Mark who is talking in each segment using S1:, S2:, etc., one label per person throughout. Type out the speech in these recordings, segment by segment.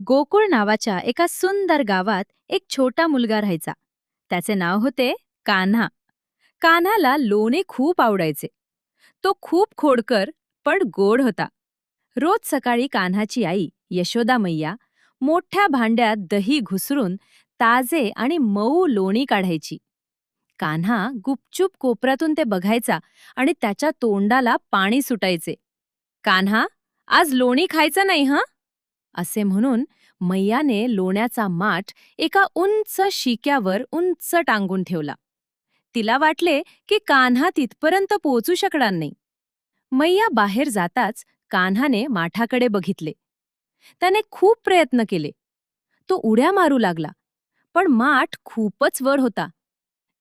S1: गोकुळ नावाच्या एका सुंदर गावात एक छोटा मुलगा राहायचा. त्याचे नाव होते कान्हा. कान्हाला लोणी खूप आवडायचे. तो खूप खोडकर पण गोड होता. रोज सकाळी कान्हाची आई यशोदा मैया मोठ्या भांड्यात दही घुसरून ताजे आणि मऊ लोणी काढायची. कान्हा गुपचूप कोपऱ्यातून ते बघायचा आणि त्याच्या तोंडाला पाणी सुटायचे. कान्हा, आज लोणी खायचं नाही हं, असे म्हणून मैयाने लोण्याचा माठ एका उंच शिक्यावर उंच टांगून ठेवला. तिला वाटले की कान्हा तिथपर्यंत पोहोचू शकणार नाही. मैया बाहेर जाताच कान्हाने माठाकडे बघितले. त्याने खूप प्रयत्न केले. तो उड्या मारू लागला, पण माठ खूपच वर होता.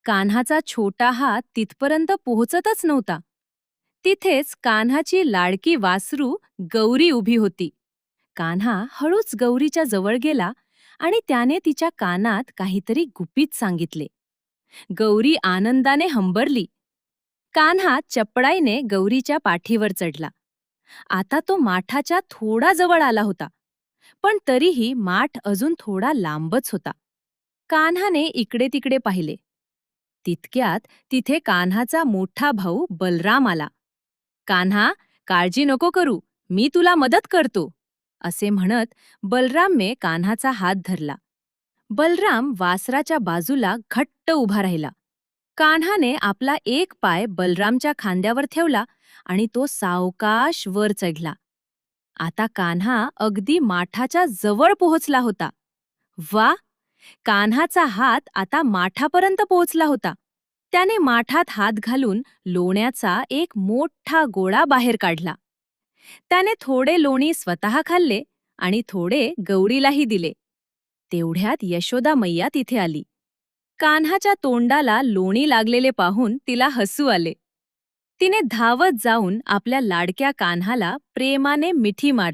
S1: कान्हाचा छोटा हात तिथपर्यंत पोहोचतच नव्हता. तिथेच कान्हाची लाडकी वासरू गौरी उभी होती. कान्हा हळूच गौरीच्या जवळ गेला आणि त्याने तिच्या कानात काहीतरी गुपित सांगितले. गौरी आनंदाने हंबरली. कान्हा चपळाईने गौरीच्या पाठीवर चढला. आता तो माठाच्या थोडा जवळ आला होता, पण तरीही माठ अजून थोडा लांबच होता. कान्हाने इकडे तिकडे पाहिले. तितक्यात तिथे कान्हाचा मोठा भाऊ बलराम आला. कान्हा, काळजी नको करू, मी तुला मदत करतो, असे म्हणत बलरामने कान्हाचा हात धरला. बलराम वासराच्या बाजूला घट्ट उभा राहिला. कान्हाने आपला एक पाय बलरामच्या खांद्यावर ठेवला आणि तो सावकाश वर चढला. आता कान्हा अगदी माठाच्या जवळ पोहोचला होता. वा! कान्हाचा हात आता माठापर्यंत पोहोचला होता. त्याने माठात हात घालून लोण्याचा एक मोठा गोळा बाहेर काढला. त्याने थोडे लोणी स्वतः खाल्ले आणि थोडे गौरीलाही दिले. तेवढ्यात यशोदा मैया तिथे आली. कान्हाच्या तोंडाला लोणी लागलेले पाहून तिला हसू आले. तिने धावत जाऊन आपल्या लाडक्या कान्हाला प्रेमाने मिठी मारली.